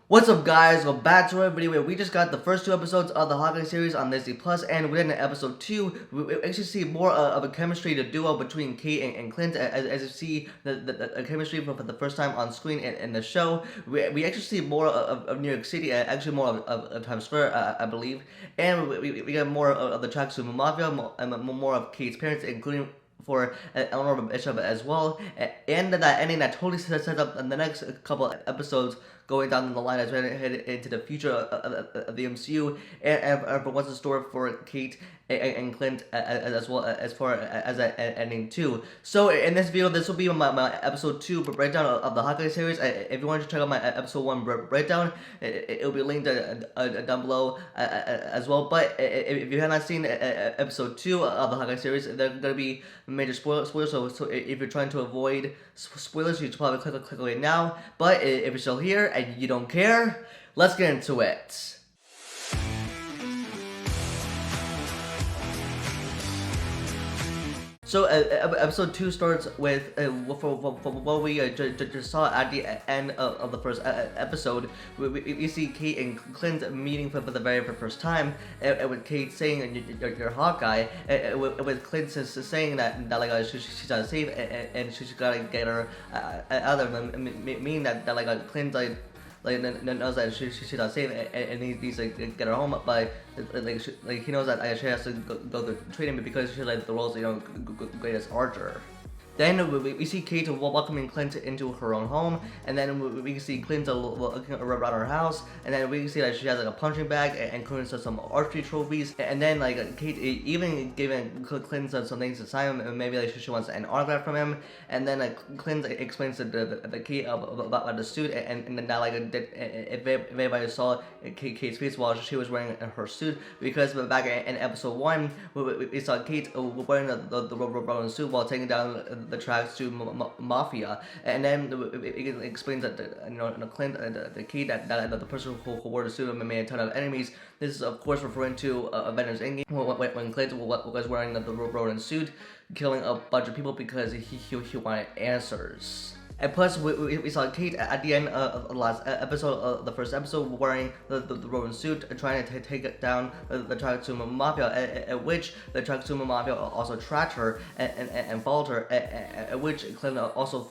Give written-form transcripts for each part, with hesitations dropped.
What's up, guys? Welcome back to our video. We just got the first two episodes of the Hawkeye series on Disney Plus, and within episode 2, we actually see more of a chemistry, the duo between Kate and Clint, as you see the chemistry for the first time on screen in the show. We actually see more of New York City, actually more of Times Square, I believe, and we get more of the Tracksuit Mafia, more of Kate's parents, including for Eleanor Bishop as well, and that ending that totally sets up the next couple episodes going down the line as we head into the future of the MCU, and for what's in store for Kate and Clint as well as far as that ending too. So in this video, this will be my episode 2 breakdown of the Hawkeye series. If you want to check out my episode 1 breakdown, it'll be linked down below as well. But if you have not seen episode 2 of the Hawkeye series, there are going to be major spoilers. So if you're trying to avoid spoilers, you should probably click away now. But if you're still here and you don't care, let's get into it. So episode 2 starts with what we just saw at the end of the first episode. We see Kate and Clint meeting for the very first time, with Kate saying you're Hawkeye, with Clint saying that like she's not safe and she's gotta get her out of them, meaning that like Clint knows that she's not safe and he needs to get her home, but he knows that she has to go to training because she's like the world's greatest archer. Then we see Kate welcoming Clint into her own home, and then we see Clint looking around her house, and then we see that she has like a punching bag and Clint has some archery trophies, and then like Kate even giving Clint some things to sign, and maybe like she wants an autograph from him, and then like Clint explains to the Kate about the suit, and then that like if everybody saw Kate's face while she was wearing her suit, because back in episode 1 we saw Kate wearing the rubber suit while taking down the Tracksuit Mafia, and then it explains that Clint, the Kate, that the person who wore the suit made a ton of enemies. This is of course referring to Avengers Endgame when Clint was wearing the Ronin suit, killing a bunch of people because he wanted answers. And plus, we saw Kate at the end of the last episode, of the first episode, wearing the Ronin suit, trying to take down the Tracksuit Mafia, at which the Tracksuit Mafia also tracked her and followed her, at which Clint also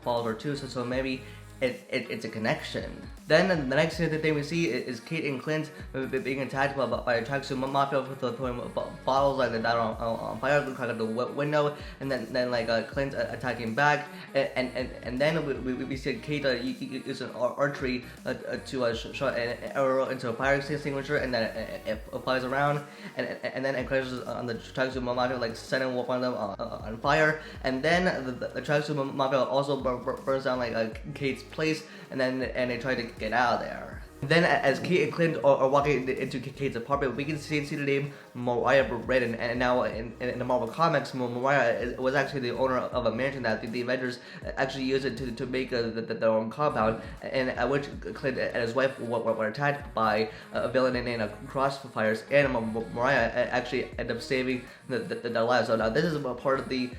followed her too, so maybe it's a connection. Then the next thing we see is Kate and Clint being attacked by a Tracksuit Mafia with throwing bottles like that on fire, cracking the window, and then like Clint attacking back, and then we see Kate using archery to shot an arrow into a fire extinguisher, and then it flies around, and then it crashes on the Tracksuit Mafia, like setting one of them on fire, and then the Tracksuit Mafia also burns down like Kate's place, and they try to get out of there. Then, as Kate and Clint are walking into Kate's apartment, we can see the name Mariah Braden, and now in the Marvel Comics, Mariah was actually the owner of a mansion that the Avengers actually used it to make their own compound, and at which Clint and his wife were attacked by a villain named Crossfires, and Mariah actually ended up saving their lives. So now this is part of the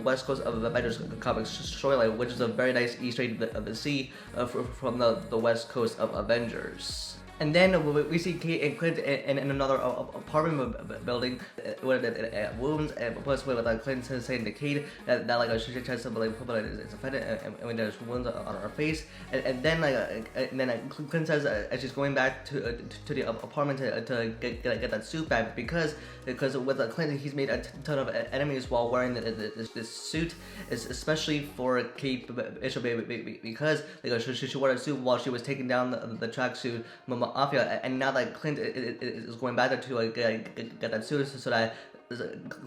West Coast of Avengers comics storyline, which is a very nice Easter egg of the sea from the West Coast of Avengers. And then we see Kate and Clint in another apartment building with wounds, and plus with Clint saying to Kate that like she tries to like put it's offended, and when there's wounds on her face, and then Clint says as she's going back to the apartment to get that suit back, because with Clint he's made a ton of enemies while wearing this suit, especially for Kate Bishop, because she wore a suit while she was taking down the Tracksuit Mafia, and now that Clint is going back there to get that suit so that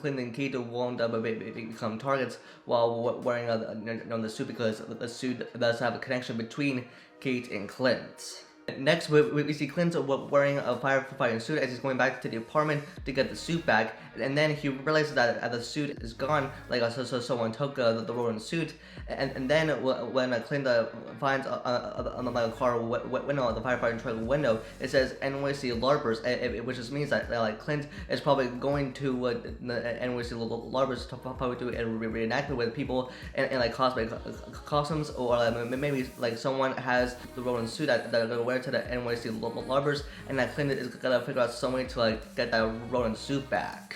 Clint and Kate won't become targets while wearing the suit, because the suit does have a connection between Kate and Clint. Next, we see Clint wearing a firefighting suit as he's going back to the apartment to get the suit back, and then he realizes that the suit is gone, like so someone took the rolling suit, and then when Clint finds on the car window, the firefighting truck window, it says NYC LARPers, which just means that like Clint is probably going to the NYC LARPers to probably do a reenactment with people in like cosplay costumes, or maybe like someone has the rolling suit that they're gonna wear to the NYC LARPers, and that Clint is gonna figure out some way to like get that rolling suit back.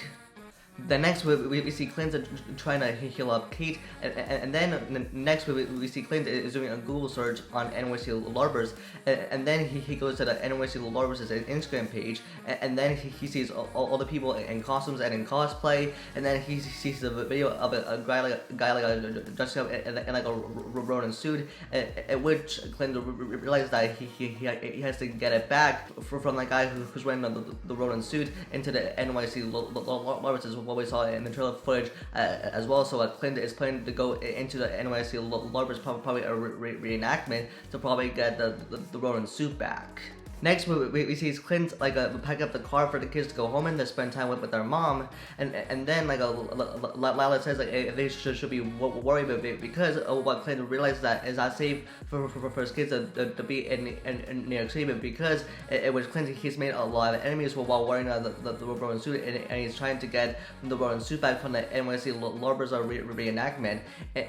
Then next we see Clint trying to heal up Kate, and then next we see Clint is doing a Google search on NYC LARPers, and then he goes to the NYC LARPers' Instagram page, and then he sees all the people in costumes and in cosplay, and then he sees a video of a guy dressed up in like a Ronin suit, at which Clint realizes that he has to get it back from the guy who's wearing the Ronin suit into the NYC LARPers, what we saw in the trailer footage as well. So Clint is planning to go into the NYC LARPers, probably a reenactment, to probably get the Ronin suit back. Next, we see Clint like pack up the car for the kids to go home and to spend time with their mom, and then like Lila says like they should be worried because what Clint realizes that is not safe for his kids to be in New York City, but because it was Clint, he's made a lot of enemies while wearing the Ronin suit, and he's trying to get the Ronin suit back from the NYC LARPers reenactment,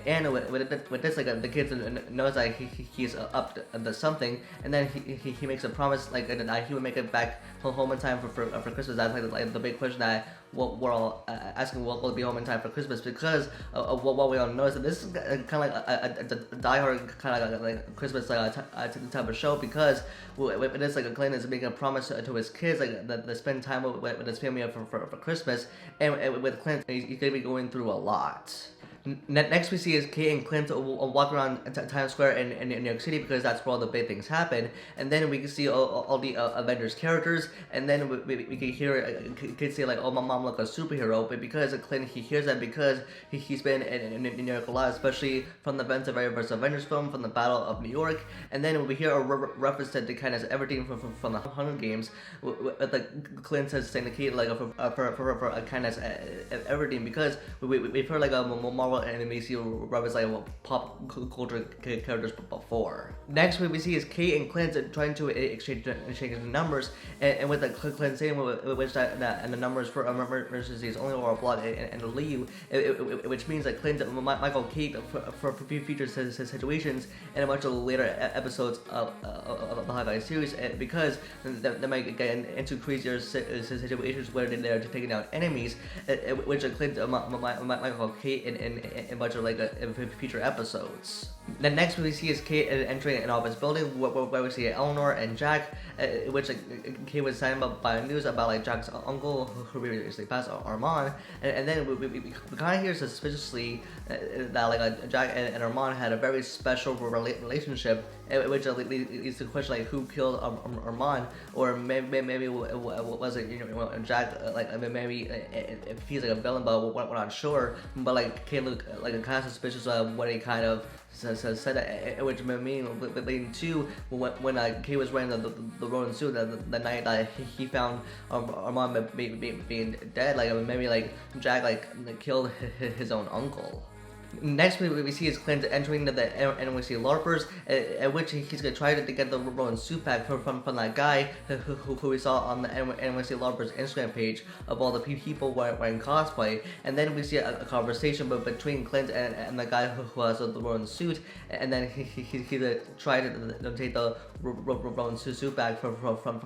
and with this like the kids knows that he's up to something, and then he makes a promise like he would make it back home in time for Christmas. That's like the big question that we're all asking, will it be home in time for Christmas, because what we all know is that this is kind of like a diehard kind of like Christmas type of show, because with this like Clint is making a promise to his kids like that they spend time with his family for Christmas, and with Clint he's gonna be going through a lot. Next we see is Kate and Clint walk around Times Square in New York City, because that's where all the big things happen, and then we can see all the Avengers characters, and then we can hear kids say like, oh, my mom look a superhero, but because Clint he hears that because he's been in New York a lot, especially from the events of very first Avengers film, from the Battle of New York, and then we hear a reference to kind of everything from the Hunger Games, with like Clint says saying to Kate like for a kind of everything, because we've heard like a Marvel and MCU reference like pop culture characters before. Next we see is Kate and Clint trying to exchange numbers, and with Clint saying which that and the numbers for emergencies only or blood and leave, which means that Clint might call Kate for future situations in a bunch of later episodes of the Hawkeye series, because they might get into crazier situations where they're taking down enemies, which Clint might call Kate in a bunch of like future episodes. Then next we see is Kate entering an office building where we see Eleanor and Jack, which like, Kate was signed up by news about like Jack's uncle who previously passed, Armand, and then we kind of hear suspiciously that like Jack and Armand had a very special relationship, which leads to the question like who killed Armand, or maybe was it Jack, like maybe if he's like a villain, but we're not sure, but like Kate looked like kind of suspicious of what he kind of said that, which mean leading to when Kate was wearing the Ronin suit the night that he found Armand being dead, like maybe like Jack like killed his own uncle. Next we see is Clint entering the NYC LARPers, at which he's gonna try to get the Ronin suit back from that guy who we saw on the NYC LARPers Instagram page of all the people wearing cosplay, and then we see a conversation between Clint and the guy who has the Ronin suit, and then he's gonna try to take the Ronin suit back from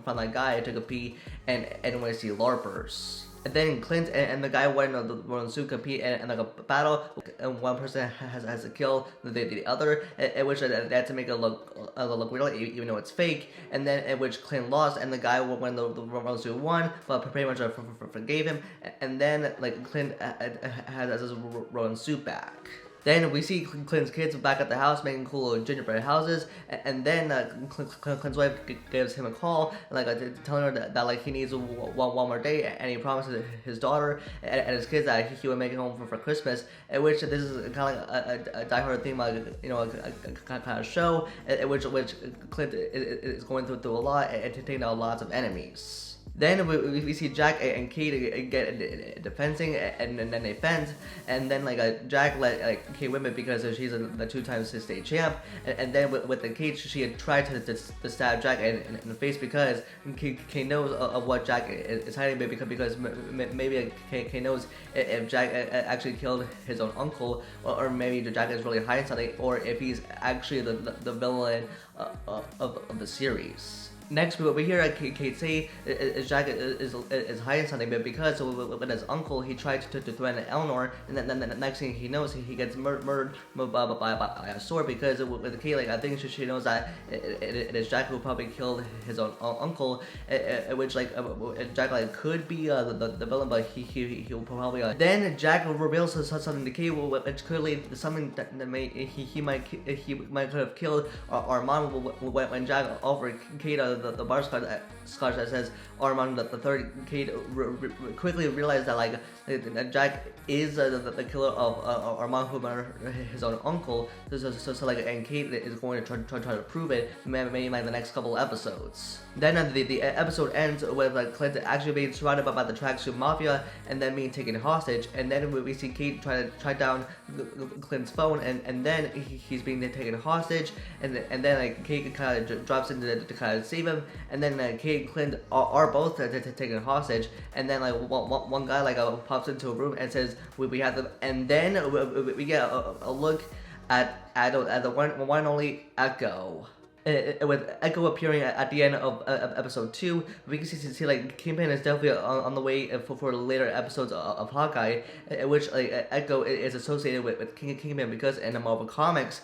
that guy to compete in NYC LARPers. And then Clint and the guy wearing the Ronin suit compete in like a battle, and one person has to kill the other, at which they had to make it look real even though it's fake, and then at which Clint lost and the guy wearing the Ronin suit won, but pretty much forgave him, and then like Clint has his Ronin suit back. Then we see Clint's kids back at the house making cool gingerbread houses, and then Clint's wife gives him a call, like telling her that like he needs one more day, and he promises his daughter and his kids that he would make it home for Christmas. At which this is kind of like a Die Hard theme, like a kind of show, which Clint is going through a lot and taking out lots of enemies. Then we see Jack and Kate get defending, and then they fend, and then Jack let Kate win it because she's the 2-time state champ, and then with the Kate, she had tried to stab Jack in the face because Kate knows of what Jack is hiding, because maybe Kate knows if Jack actually killed his own uncle, or maybe Jack is really hiding something, or if he's actually the villain of the series. Next, we hear Kate say Jack is hiding something, but because with his uncle, he tried to threaten Eleanor, and then the next thing he knows, he gets murdered by a sword. Because with Kate, I think she knows that it is Jack who probably killed his own uncle, which Jack could be the villain, but he'll probably. Then Jack reveals something to Kate, which clearly something that he might could have killed Armand when Jack offered Kate the butterscotch that says Armand the third. Kate quickly realized that Jack is the killer of Armand, who murdered his own uncle. And Kate is going to try to prove it, maybe in the next couple episodes. Then the episode ends with Clint actually being surrounded by the Tracksuit Mafia and then being taken hostage. And then we see Kate try to track down Clint's phone, and then he's being taken hostage. And then Kate kind of drops in to kind of save him. And then Kate and Clint are both taken hostage. And then one guy pops into a room and says we have them. And then we get a look at the one and only Echo. With Echo appearing at the end of episode 2, we can see Kingpin is definitely on the way for later episodes of Hawkeye, which Echo is associated with Kingpin, because in the Marvel comics,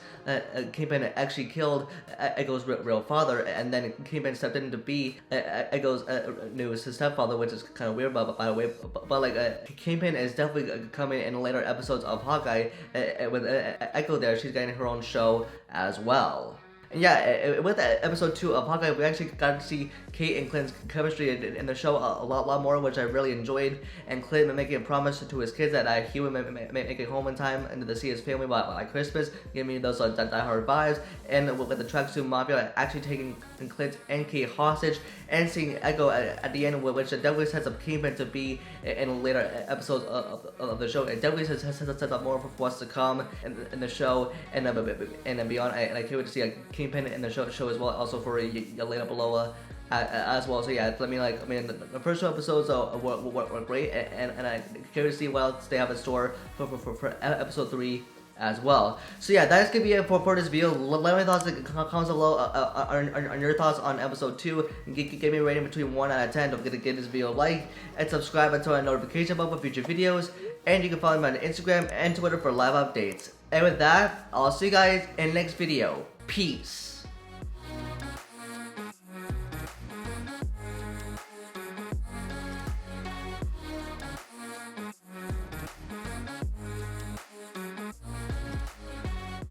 Kingpin actually killed Echo's real father, and then Kingpin stepped in to be Echo's new stepfather, which is kind of weird, by the way. But Kingpin is definitely coming in later episodes of Hawkeye. With Echo there, she's getting her own show as well. Yeah, with episode 2 of Hawkeye, we actually got to see Kate and Clint's chemistry in the show a lot more, which I really enjoyed. And Clint making a promise to his kids that he would make it home in time and to see his family by Christmas, giving me those Die Hard vibes. And with the Tracksuit Mafia actually taking Clint and Kate hostage, and seeing Echo at the end, which definitely sets up Kingpin to be in later episodes of the show. It definitely sets up more for what's to come in the show and then beyond. And I can't wait to see Kingpin in the show as well, also for Yelena Belova as well. So yeah, the first 2 episodes were great, and I can't wait to see what else they have in store for episode 3 as well. So yeah, that's gonna be it for this video. Let me know thoughts in the comments below on your thoughts on episode 2. Give me a rating between 1 out of 10. Don't forget to give this video a like and subscribe and turn on notification bell for future videos. And you can follow me on Instagram and Twitter for live updates. And with that, I'll see you guys in the next video. Peace.